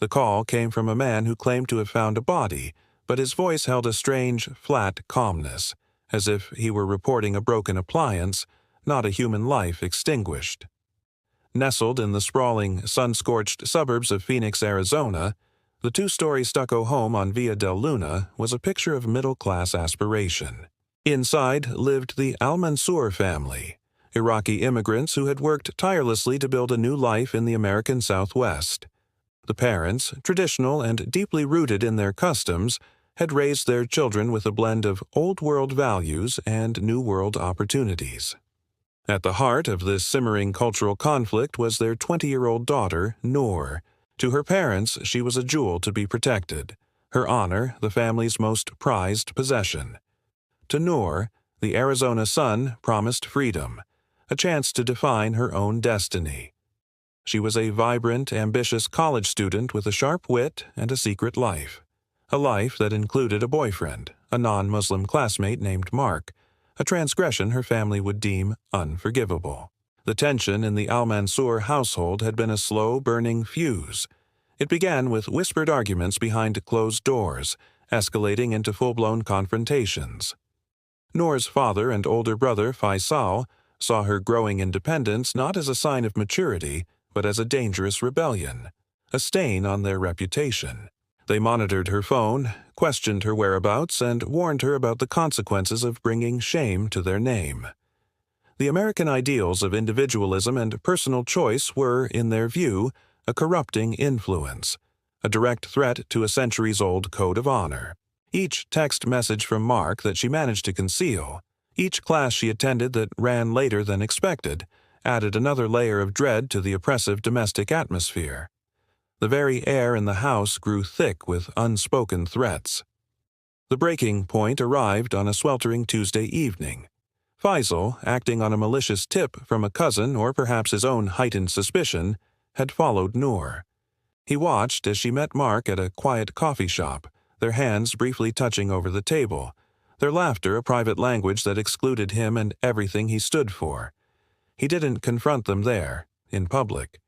The call came from a man who claimed to have found a body, but his voice held a strange, flat calmness, as if he were reporting a broken appliance, not a human life extinguished. Nestled in the sprawling, sun-scorched suburbs of Phoenix, Arizona, the two-story stucco home on Via del Luna was a picture of middle-class aspiration. Inside lived the Al-Mansour family, Iraqi immigrants who had worked tirelessly to build a new life in the American Southwest. The parents, traditional and deeply rooted in their customs, had raised their children with a blend of old-world values and new-world opportunities. At the heart of this simmering cultural conflict was their 20-year-old daughter, Noor. To her parents, she was a jewel to be protected, her honor the family's most prized possession. To Noor, the Arizona sun promised freedom, a chance to define her own destiny. She was a vibrant, ambitious college student with a sharp wit and a secret life. A life that included a boyfriend, a non-Muslim classmate named Mark, a transgression her family would deem unforgivable. The tension in the Al-Mansour household had been a slow-burning fuse. It began with whispered arguments behind closed doors, escalating into full-blown confrontations. Noor's father and older brother, Faisal, saw her growing independence not as a sign of maturity, but as a dangerous rebellion, a stain on their reputation. They monitored her phone, questioned her whereabouts, and warned her about the consequences of bringing shame to their name. The American ideals of individualism and personal choice were, in their view, a corrupting influence, a direct threat to a centuries-old code of honor. Each text message from Mark that she managed to conceal, each class she attended that ran later than expected, added another layer of dread to the oppressive domestic atmosphere. The very air in the house grew thick with unspoken threats. The breaking point arrived on a sweltering Tuesday evening. Faisal, acting on a malicious tip from a cousin or perhaps his own heightened suspicion, had followed Noor. He watched as she met Mark at a quiet coffee shop, their hands briefly touching over the table, their laughter a private language that excluded him and everything he stood for. He didn't confront them there, in public.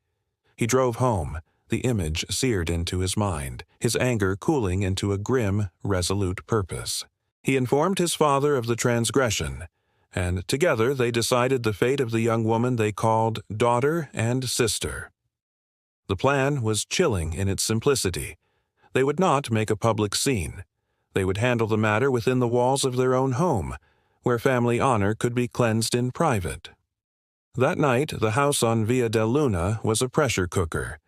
He drove home, the image seared into his mind, his anger cooling into a grim, resolute purpose. He informed his father of the transgression, and together they decided the fate of the young woman they called daughter and sister. The plan was chilling in its simplicity. They would not make a public scene. They would handle the matter within the walls of their own home, where family honor could be cleansed in private. That night, the house on Via del Luna was a pressure cooker.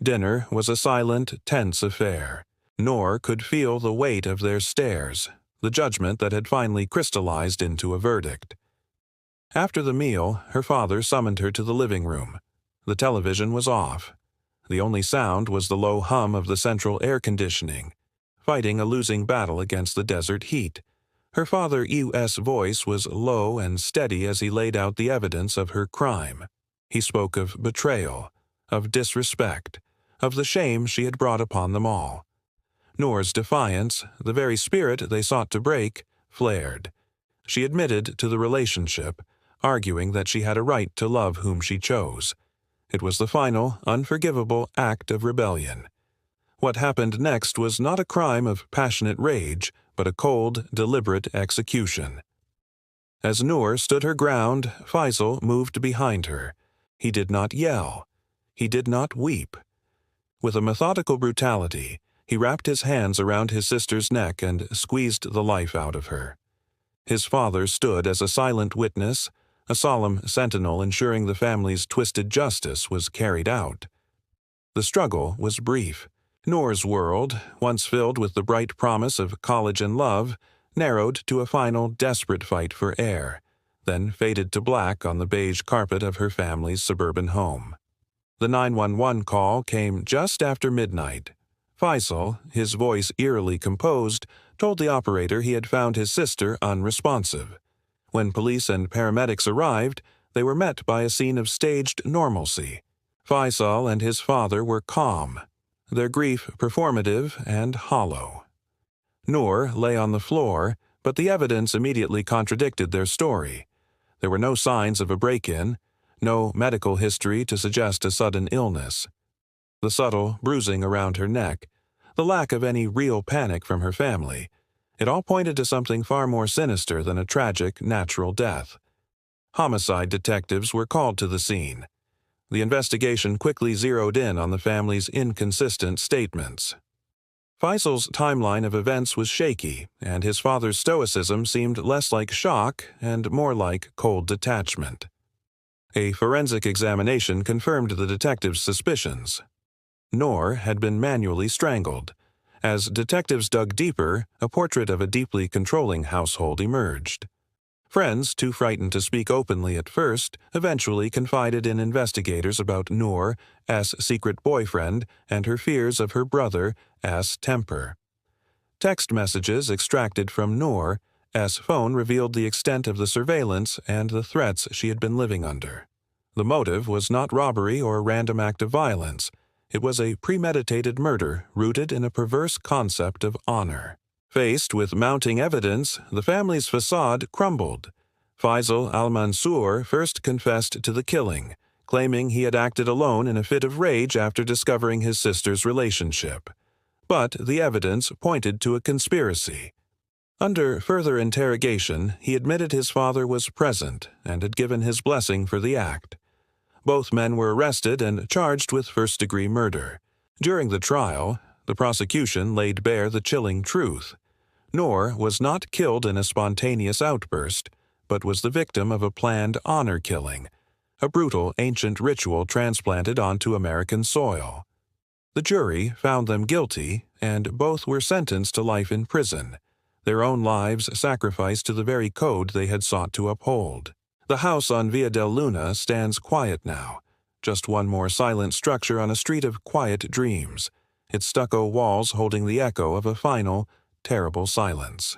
Dinner was a silent, tense affair. Noor could feel the weight of their stares, the judgment that had finally crystallized into a verdict. After the meal, her father summoned her to the living room. The television was off. The only sound was the low hum of the central air conditioning, fighting a losing battle against the desert heat. Her father's voice was low and steady as he laid out the evidence of her crime. He spoke of betrayal, of disrespect, of the shame she had brought upon them all. Noor's defiance, the very spirit they sought to break, flared. She admitted to the relationship, arguing that she had a right to love whom she chose. It was the final, unforgivable act of rebellion. What happened next was not a crime of passionate rage, but a cold, deliberate execution. As Noor stood her ground, Faisal moved behind her. He did not yell. He did not weep. With a methodical brutality, he wrapped his hands around his sister's neck and squeezed the life out of her. His father stood as a silent witness, a solemn sentinel ensuring the family's twisted justice was carried out. The struggle was brief. Noor's world, once filled with the bright promise of college and love, narrowed to a final desperate fight for air, then faded to black on the beige carpet of her family's suburban home. The 911 call came just after midnight. Faisal, his voice eerily composed, told the operator he had found his sister unresponsive. When police and paramedics arrived, they were met by a scene of staged normalcy. Faisal and his father were calm, their grief performative and hollow. Noor lay on the floor, but the evidence immediately contradicted their story. There were no signs of a break-in, no medical history to suggest a sudden illness. the subtle bruising around her neck, the lack of any real panic from her family. It all pointed to something far more sinister than a tragic, natural death. Homicide detectives were called to the scene. The investigation quickly zeroed in on the family's inconsistent statements. Faisal's timeline of events was shaky, and his father's stoicism seemed less like shock and more like cold detachment. A forensic examination confirmed the detectives' suspicions. Noor had been manually strangled. As detectives dug deeper, a portrait of a deeply controlling household emerged. Friends, too frightened to speak openly at first, eventually confided in investigators about Noor as secret boyfriend and her fears of her brother as temper. Text messages extracted from Noor as phone revealed the extent of the surveillance and the threats she had been living under. The motive was not robbery or a random act of violence. It was a premeditated murder rooted in a perverse concept of honor. Faced with mounting evidence, the family's facade crumbled. Faisal al-Mansour first confessed to the killing, claiming he had acted alone in a fit of rage after discovering his sister's relationship. But the evidence pointed to a conspiracy. Under further interrogation, he admitted his father was present and had given his blessing for the act. Both men were arrested and charged with first-degree murder. During the trial, the prosecution laid bare the chilling truth. Noor was not killed in a spontaneous outburst, but was the victim of a planned honor killing, a brutal ancient ritual transplanted onto American soil. The jury found them guilty, and both were sentenced to life in prison, their own lives sacrificed to the very code they had sought to uphold. The house on Via del Luna stands quiet now, just one more silent structure on a street of quiet dreams, its stucco walls holding the echo of a final, terrible silence.